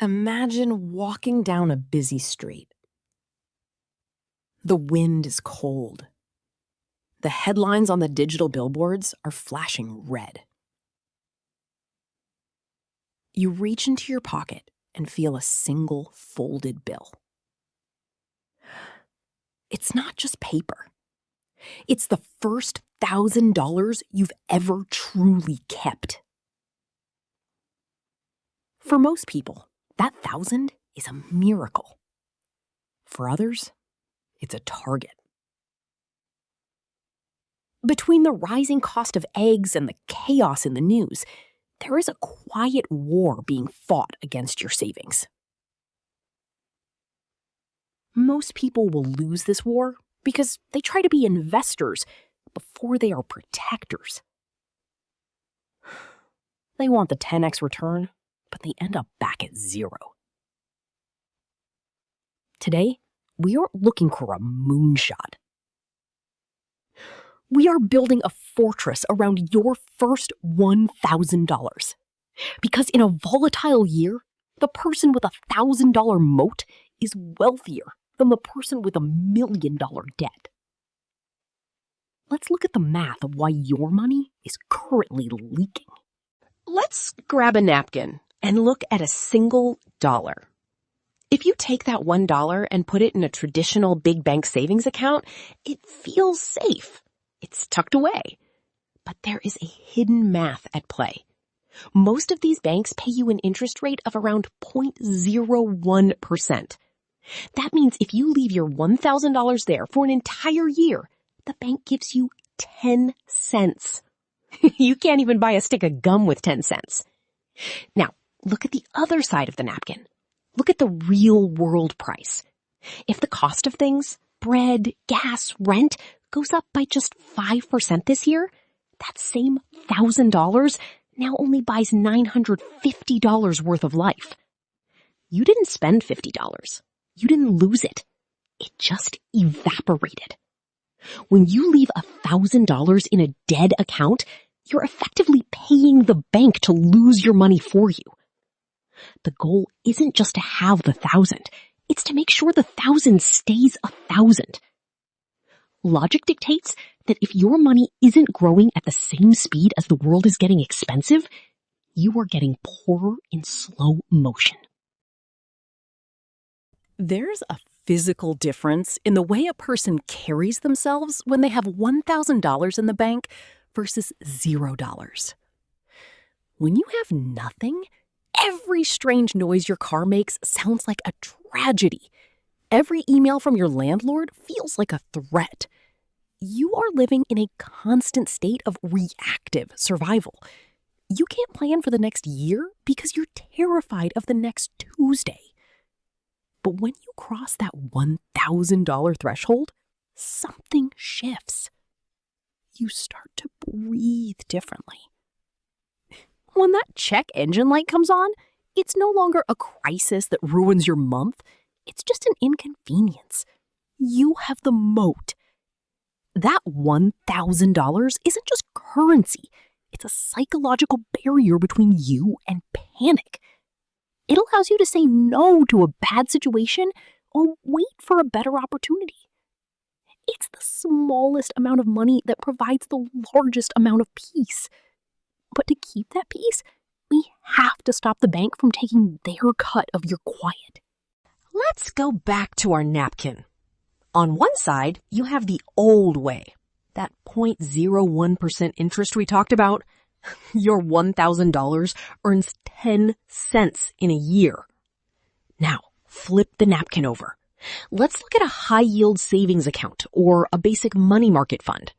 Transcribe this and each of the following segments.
Imagine walking down a busy street. The wind is cold. The headlines on the digital billboards are flashing red. You reach into your pocket and feel a single folded bill. It's not just paper. It's the first $1,000 you've ever truly kept. For most people, that 1,000 is a miracle. For others, it's a target. Between the rising cost of eggs and the chaos in the news, there is a quiet war being fought against your savings. Most people will lose this war because they try to be investors before they are protectors. They want the 10x return, but they end up back at 0. Today, we aren't looking for a moonshot. We are building a fortress around your first $1,000. Because in a volatile year, the person with $1,000 moat is wealthier than the person with $1 million debt. Let's look at the math of why your money is currently leaking. Let's grab a napkin and look at a single dollar. If you take that $1 and put it in a traditional big bank savings account, it feels safe. It's tucked away. But there is a hidden math at play. Most of these banks pay you an interest rate of around 0.01%. That means if you leave your $1,000 there for an entire year, the bank gives you 10 cents. You can't even buy a stick of gum with 10 cents. Now, look at the other side of the napkin. Look at the real world price. If the cost of things, bread, gas, rent, goes up by just 5% this year, that same $1,000 now only buys $950 worth of life. You didn't spend $50. You didn't lose it. It just evaporated. When you leave $1,000 in a dead account, you're effectively paying the bank to lose your money for you. The goal isn't just to have the 1,000. It's to make sure the 1,000 stays 1,000. Logic dictates that if your money isn't growing at the same speed as the world is getting expensive, you are getting poorer in slow motion. There's a physical difference in the way a person carries themselves when they have $1,000 in the bank versus $0. When you have nothing, every strange noise your car makes sounds like a tragedy. Every email from your landlord feels like a threat. You are living in a constant state of reactive survival. You can't plan for the next year because you're terrified of the next Tuesday. But when you cross that $1,000 threshold, something shifts. You start to breathe differently. When that check engine light comes on, it's no longer a crisis that ruins your month. It's just an inconvenience. You have the moat. That $1,000 isn't just currency. It's a psychological barrier between you and panic. It allows you to say no to a bad situation or wait for a better opportunity. It's the smallest amount of money that provides the largest amount of peace. But to keep that peace, we have to stop the bank from taking their cut of your quiet. Let's go back to our napkin. On one side, you have the old way, that 0.01% interest we talked about. Your $1,000 earns 10 cents in a year. Now, flip the napkin over. Let's look at a high-yield savings account or a basic money market fund.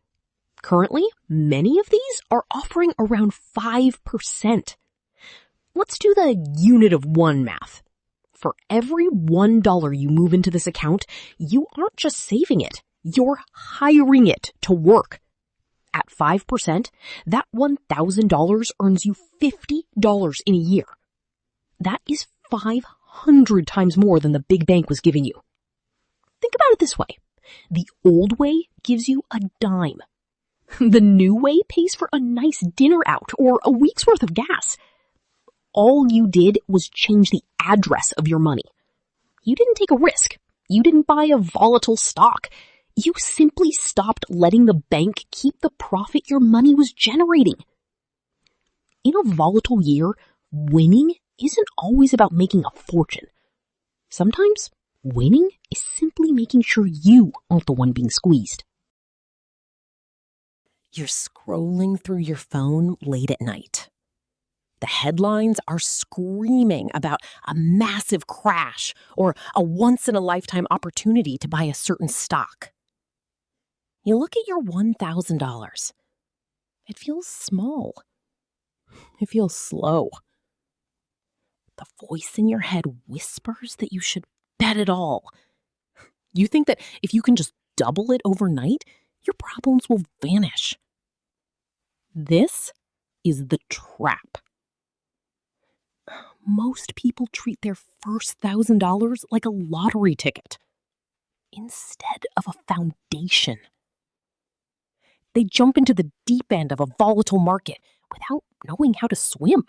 Currently, many of these are offering around 5%. Let's do the unit of one math. For every $1 you move into this account, you aren't just saving it, you're hiring it to work. At 5%, that $1,000 earns you $50 in a year. That is 500 times more than the big bank was giving you. Think about it this way. The old way gives you a dime. The new way pays for a nice dinner out or a week's worth of gas. all you did was change the address of your money. You didn't take a risk. You didn't buy a volatile stock. You simply stopped letting the bank keep the profit your money was generating. In a volatile year, winning isn't always about making a fortune. Sometimes winning is simply making sure you aren't the one being squeezed. You're scrolling through your phone late at night. The headlines are screaming about a massive crash or a once-in-a-lifetime opportunity to buy a certain stock. You look at your $1,000. It feels small. It feels slow. The voice in your head whispers that you should bet it all. You think that if you can just double it overnight, your problems will vanish. This is the trap. Most people treat their first $1,000 like a lottery ticket instead of a foundation. They jump into the deep end of a volatile market without knowing how to swim.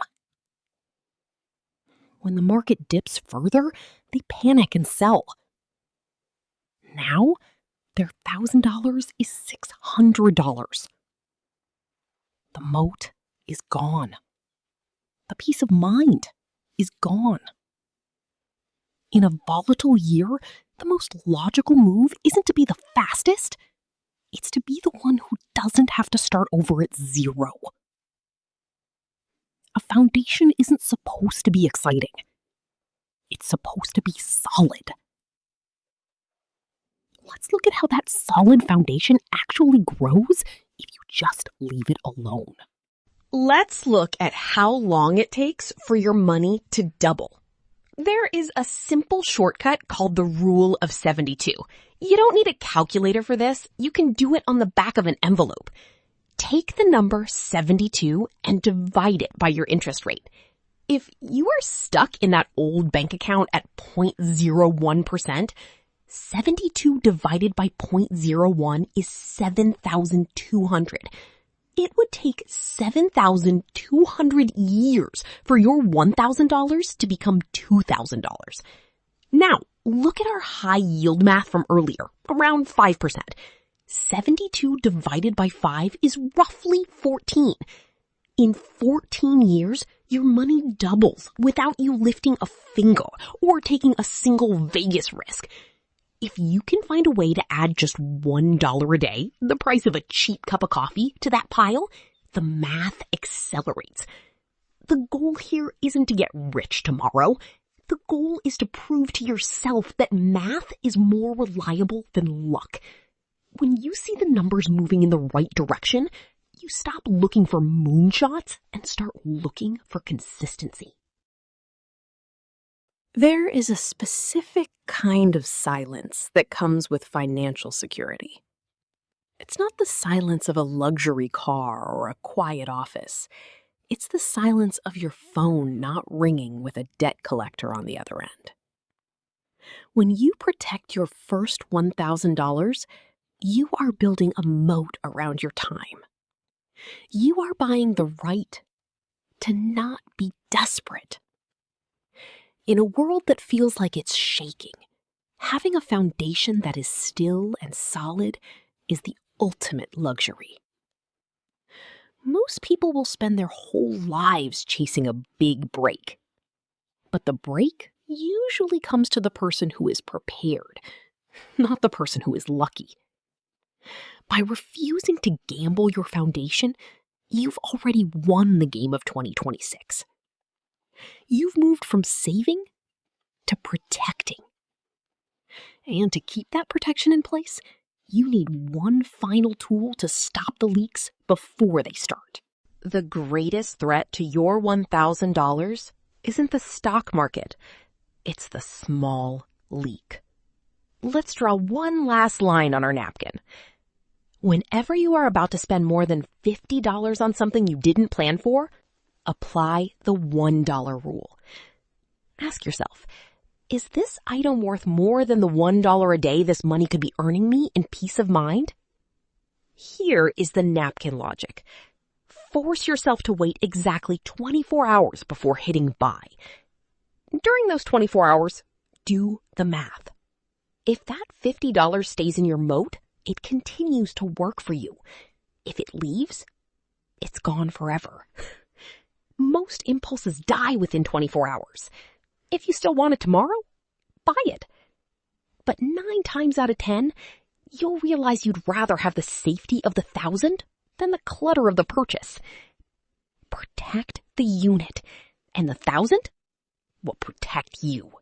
When the market dips further, they panic and sell. Now, their $1,000 is $600. The moat is gone. The peace of mind is gone. In a volatile year, the most logical move isn't to be the fastest. It's to be the one who doesn't have to start over at zero. A foundation isn't supposed to be exciting. It's supposed to be solid. Let's look at how that solid foundation actually grows if you just leave it alone. Let's look at how long it takes for your money to double. There is a simple shortcut called the rule of 72. You don't need a calculator for this. You can do it on the back of an envelope. Take the number 72 and divide it by your interest rate. If you are stuck in that old bank account at 0.01%, 72 divided by 0.01 is 7,200. It would take 7,200 years for your $1,000 to become $2,000. Now, look at our high yield math from earlier, around 5%. 72 divided by 5 is roughly 14. In 14 years, your money doubles without you lifting a finger or taking a single Vegas risk. If you can find a way to add just $1 a day, the price of a cheap cup of coffee, to that pile, the math accelerates. The goal here isn't to get rich tomorrow. The goal is to prove to yourself that math is more reliable than luck. When you see the numbers moving in the right direction, you stop looking for moonshots and start looking for consistency. There is a specific kind of silence that comes with financial security. It's not the silence of a luxury car or a quiet office. It's the silence of your phone not ringing with a debt collector on the other end. When you protect your first $1,000, you are building a moat around your time. You are buying the right to not be desperate. In a world that feels like it's shaking, having a foundation that is still and solid is the ultimate luxury. Most people will spend their whole lives chasing a big break. But the break usually comes to the person who is prepared, not the person who is lucky. By refusing to gamble your foundation, you've already won the game of 2026. You've moved from saving to protecting. And to keep that protection in place, you need one final tool to stop the leaks before they start. The greatest threat to your $1,000 isn't the stock market. It's the small leak. Let's draw one last line on our napkin. Whenever you are about to spend more than $50 on something you didn't plan for, apply the $1 rule. Ask yourself, is this item worth more than the $1 a day this money could be earning me in peace of mind? Here is the napkin logic. force yourself to wait exactly 24 hours before hitting buy. During those 24 hours, do the math. If that $50 stays in your moat, it continues to work for you. If it leaves, it's gone forever. Most impulses die within 24 hours. If you still want it tomorrow, buy it. But 9 times out of 10, you'll realize you'd rather have the safety of the 1,000 than the clutter of the purchase. Protect the unit, and the 1,000 will protect you.